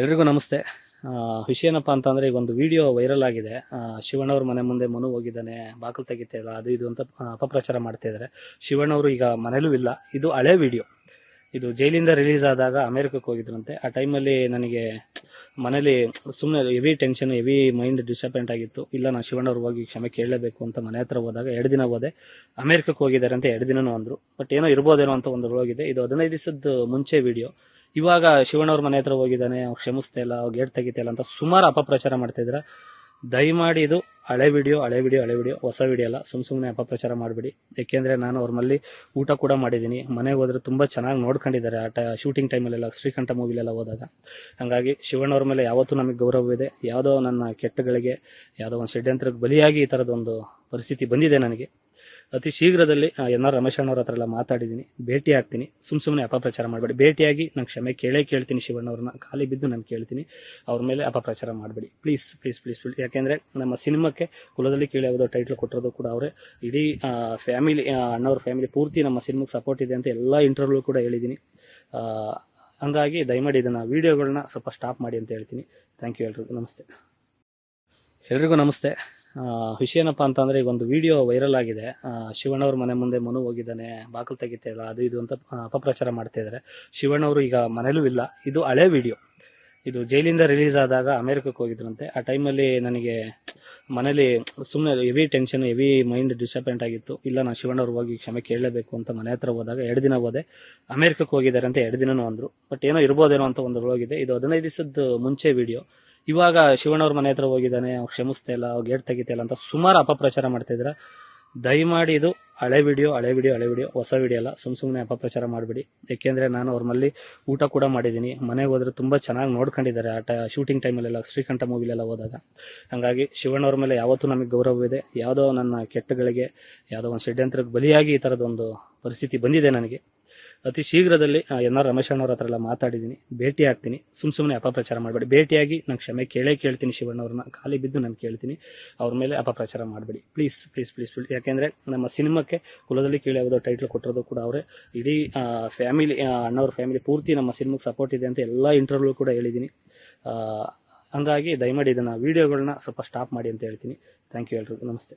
ಎಲ್ರಿಗೂ ನಮಸ್ತೆ. ವಿಷಯ ಏನಪ್ಪ ಅಂತಂದರೆ ಈಗ ಒಂದು ವಿಡಿಯೋ ವೈರಲ್ ಆಗಿದೆ. ಶಿವಣ್ಣವ್ರ ಮನೆ ಮುಂದೆ ಮನು ಹೋಗಿದ್ದಾನೆ, ಬಾಕಲು ತೆಗಿತಾ ಇಲ್ಲ, ಅದು ಇದು ಅಂತ ಅಪಪ್ರಚಾರ ಮಾಡ್ತಾ ಇದ್ದಾರೆ. ಶಿವಣ್ಣವರು ಈಗ ಮನೇಲೂ ಇಲ್ಲ. ಇದು ಹಳೆ ವಿಡಿಯೋ. ಇದು ಜೈಲಿಂದ ರಿಲೀಸ್ ಆದಾಗ ಅಮೆರಿಕಕ್ಕೆ ಹೋಗಿದ್ರಂತೆ. ಆ ಟೈಮಲ್ಲಿ ನನಗೆ ಮನೇಲಿ ಸುಮ್ಮನೆ ಹೆವಿ ಟೆನ್ಷನ್, ಹೆವಿ ಮೈಂಡ್ ಡಿಸ್ಟರ್ಬೆಂಟ್ ಆಗಿತ್ತು. ಇಲ್ಲ, ನಾನು ಶಿವಣ್ಣವ್ರು ಹೋಗಿ ಕ್ಷಮೆ ಕೇಳಲೇಬೇಕು ಅಂತ ಮನೆ ಹತ್ರ ಹೋದಾಗ 2 ದಿನ ಹೋದೆ. ಅಮೆರಿಕಕ್ಕೆ ಹೋಗಿದ್ದಾರೆ ಅಂತ 2 ದಿನನೂ ಅಂದರು. ಬಟ್ ಏನೋ ಇರ್ಬೋದೇನೋ ಅಂತ ಒಂದು ಹೋಗಿದೆ. ಇದು 15 ದಿವಸದ ಮುಂಚೆ ವಿಡಿಯೋ. ಇವಾಗ ಶಿವಣ್ಣವ್ರ ಮನೆ ಹತ್ರ ಹೋಗಿದ್ದಾನೆ, ಅವ್ರು ಕ್ಷಮಿಸ್ತಾ ಇಲ್ಲ, ಅವ್ರು ಗೇಟ್ ತೆಗಿತಾ ಇಲ್ಲ ಅಂತ ಸುಮಾರು ಅಪಪ್ರಚಾರ ಮಾಡ್ತಾ ಇದ್ದಾರೆ. ದಯಮಾಡಿ ಇದು ಹಳೆ ವಿಡಿಯೋ, ಹೊಸ ವಿಡಿಯೋ ಅಲ್ಲ. ಸುಮ್ಮನೆ ಅಪಪ್ರಚಾರ ಮಾಡಬೇಡಿ. ಯಾಕೆಂದ್ರೆ ನಾನು ಅವ್ರ ಮಲ್ಲಿ ಊಟ ಕೂಡ ಮಾಡಿದ್ದೀನಿ. ಮನೆಗೆ ಹೋದ್ರೆ ತುಂಬಾ ಚೆನ್ನಾಗಿ ನೋಡ್ಕೊಂಡಿದ್ದಾರೆ. ಶೂಟಿಂಗ್ ಟೈಮಲ್ಲೆಲ್ಲ, ಶ್ರೀಕಂಠ ಮೂವಿಲೆಲ್ಲ ಹೋದಾಗ. ಹಂಗಾಗಿ ಶಿವಣ್ಣವ್ರ ಮೇಲೆ ಯಾವತ್ತೂ ನಮಗೆ ಗೌರವವಿದೆ. ಯಾವುದೋ ನನ್ನ ಕೆಟ್ಟಗಳಿಗೆ, ಯಾವುದೋ ಒಂದು ಷಡ್ಯಂತ್ರಕ್ಕೆ ಬಲಿಯಾಗಿ ಈ ಥರದೊಂದು ಪರಿಸ್ಥಿತಿ ಬಂದಿದೆ ನನಗೆ. ಅತಿ ಶೀಘ್ರದಲ್ಲಿ ಎನ್ ಆರ್ ರಮೇಶ್ ಅಣ್ಣವ್ರ ಹತ್ರ ಎಲ್ಲ ಮಾತಾಡಿದ್ದೀನಿ, ಭೇಟಿ ಆಗ್ತೀನಿ. ಸುಮ್ಮನೆ ಅಪಪ್ರಚಾರ ಮಾಡಬೇಡಿ. ಭೇಟಿಯಾಗಿ ನಾನು ಕ್ಷಮೆ ಕೇಳ್ತೀನಿ ಶಿವಣ್ಣವ್ರನ್ನ. ಖಾಲಿ ಬಿದ್ದು ನಾನು ಕೇಳ್ತೀನಿ. ಅವ್ರ ಮೇಲೆ ಅಪಪ್ರಚಾರ ಮಾಡಬೇಡಿ ಪ್ಲೀಸ್ ಪ್ಲೀಸ್ ಪ್ಲೀಸ್ ಪ್ಲೀಸ್. ಯಾಕೆಂದರೆ ನಮ್ಮ ಸಿನಿಮಾಕ್ಕೆ ಕುಲದಲ್ಲಿ ಕೀಳು ಯಾವುದೋ ಟೈಟ್ಲ್ ಕೊಟ್ಟಿರೋದು ಕೂಡ ಅವರೇ. ಇಡೀ ಫ್ಯಾಮಿಲಿ, ಅಣ್ಣವ್ರ ಫ್ಯಾಮಿಲಿ ಪೂರ್ತಿ ನಮ್ಮ ಸಿನಿಮಾಕ್ಕೆ ಸಪೋರ್ಟ್ ಇದೆ ಅಂತ ಎಲ್ಲ ಇಂಟರ್ವ್ಯೂ ಕೂಡ ಹೇಳಿದ್ದೀನಿ. ಹಂಗಾಗಿ ದಯಮಾಡಿ ಇದನ್ನು ವೀಡಿಯೋಗಳನ್ನ ಸ್ವಲ್ಪ ಸ್ಟಾಪ್ ಮಾಡಿ ಅಂತ ಹೇಳ್ತೀನಿ. Thank you. ಎಲ್ರಿಗೂ ನಮಸ್ತೆ. ವಿಷಯ ಏನಪ್ಪ ಅಂತಂದರೆ ಈಗ ಒಂದು ವಿಡಿಯೋ ವೈರಲ್ ಆಗಿದೆ. ಶಿವಣ್ಣವ್ರ ಮನೆ ಮುಂದೆ ಮನು ಹೋಗಿದ್ದಾನೆ, ಬಾಕಲು ತೆಗಿತಾ ಇಲ್ಲ, ಅದು ಇದು ಅಂತ ಅಪಪ್ರಚಾರ ಮಾಡ್ತಾ ಇದ್ದಾರೆ. ಶಿವಣ್ಣವರು ಈಗ ಮನೇಲೂ ಇಲ್ಲ. ಇದು ಹಳೆ ವಿಡಿಯೋ. ಇದು ಜೈಲಿಂದ ರಿಲೀಸ್ ಆದಾಗ ಅಮೆರಿಕಕ್ಕೆ ಹೋಗಿದ್ರಂತೆ. ಆ ಟೈಮಲ್ಲಿ ನನಗೆ ಮನೇಲಿ ಸುಮ್ಮನೆ ಹೆವಿ ಟೆನ್ಷನ್, ಹೆವಿ ಮೈಂಡ್ ಡಿಸ್ಟರ್ಬೆಂಟ್ ಆಗಿತ್ತು. ಇಲ್ಲ, ನಾನು ಶಿವಣ್ಣವ್ರು ಹೋಗಿ ಕ್ಷಮೆ ಕೇಳಲೇಬೇಕು ಅಂತ ಮನೆ ಹತ್ರ ಹೋದಾಗ 2 ದಿನ ಹೋದೆ. ಅಮೆರಿಕಕ್ಕೆ ಹೋಗಿದ್ದಾರೆ ಅಂತ 2 ದಿನನೂ ಅಂದರು. ಬಟ್ ಏನೋ ಇರ್ಬೋದೇನೋ ಅಂತ ಒಂದು ಹೋಗಿದೆ. ಇದು 15 ದಿವಸದ ಮುಂಚೆ ವಿಡಿಯೋ. ಇವಾಗ ಶಿವಣ್ಣವ್ರ ಮನೆ ಹತ್ರ ಹೋಗಿದ್ದಾನೆ, ಅವ್ರು ಕ್ಷಮಿಸ್ತಾ ಇಲ್ಲ, ಅವ್ರು ಗೇಟ್ ತೆಗಿತಾ ಇಲ್ಲ ಅಂತ ಸುಮಾರು ಅಪಪ್ರಚಾರ ಮಾಡ್ತಾ ಇದ್ದಾರೆ. ದಯಮಾಡಿ ಇದು ಹಳೆ ವಿಡಿಯೋ, ಹೊಸ ವಿಡಿಯೋ ಅಲ್ಲ. ಸುಮ್ಮನೆ ಅಪಪ್ರಚಾರ ಮಾಡಬೇಡಿ. ಯಾಕೆಂದ್ರೆ ನಾನು ಅವ್ರ ಮಲ್ಲಿ ಊಟ ಕೂಡ ಮಾಡಿದ್ದೀನಿ. ಮನೆಗೆ ಹೋದ್ರೆ ತುಂಬಾ ಚೆನ್ನಾಗಿ ನೋಡ್ಕೊಂಡಿದ್ದಾರೆ. ಶೂಟಿಂಗ್ ಟೈಮಲ್ಲೆಲ್ಲ, ಶ್ರೀಕಂಠ ಮೂವಿಲೆಲ್ಲ ಹೋದಾಗ. ಹಂಗಾಗಿ ಶಿವಣ್ಣವ್ರ ಮೇಲೆ ಯಾವತ್ತೂ ನಮಗೆ ಗೌರವವಿದೆ. ಯಾವುದೋ ನನ್ನ ಕೆಟ್ಟಗಳಿಗೆ, ಯಾವುದೋ ಒಂದು ಷಡ್ಯಂತ್ರಕ್ಕೆ ಬಲಿಯಾಗಿ ಈ ಥರದೊಂದು ಪರಿಸ್ಥಿತಿ ಬಂದಿದೆ ನನಗೆ. ಅತಿ ಶೀಘ್ರದಲ್ಲಿ ಎನ್ ಆರ್ ರಮೇಶ್ ಅಣ್ಣವ್ರ ಹತ್ರ ಎಲ್ಲ ಮಾತಾಡಿದ್ದೀನಿ, ಭೇಟಿ ಆಗ್ತೀನಿ. ಸುಮ್ಮನೆ ಅಪಪ್ರಚಾರ ಮಾಡಬೇಡಿ. ಭೇಟಿಯಾಗಿ ನಾನು ಕ್ಷಮೆ ಕೇಳ್ತೀನಿ ಶಿವಣ್ಣವ್ರನ್ನ. ಖಾಲಿ ಬಿದ್ದು ನಾನು ಕೇಳ್ತೀನಿ. ಅವ್ರ ಮೇಲೆ ಅಪಪ್ರಚಾರ ಮಾಡಬೇಡಿ ಪ್ಲೀಸ್ ಪ್ಲೀಸ್ ಪ್ಲೀಸ್ ಪ್ಲೀಸ್. ಯಾಕೆಂದರೆ ನಮ್ಮ ಸಿನಿಮಾಕ್ಕೆ ಕುಲದಲ್ಲಿ ಕೀಳು ಯಾವುದೋ ಟೈಟ್ಲ್ ಕೊಟ್ಟಿರೋದು ಕೂಡ ಅವರೇ. ಇಡೀ ಫ್ಯಾಮಿಲಿ, ಅಣ್ಣವ್ರ ಫ್ಯಾಮಿಲಿ ಪೂರ್ತಿ ನಮ್ಮ ಸಿನಿಮಾಕ್ಕೆ ಸಪೋರ್ಟ್ ಇದೆ ಅಂತ ಎಲ್ಲ ಇಂಟರ್ವ್ಯೂ ಕೂಡ ಹೇಳಿದ್ದೀನಿ. ಹಂಗಾಗಿ ದಯಮಾಡಿ ಇದನ್ನು ವೀಡಿಯೋಗಳನ್ನ ಸ್ವಲ್ಪ ಸ್ಟಾಪ್ ಮಾಡಿ ಅಂತ ಹೇಳ್ತೀನಿ. Thank you. ನಮಸ್ತೆ.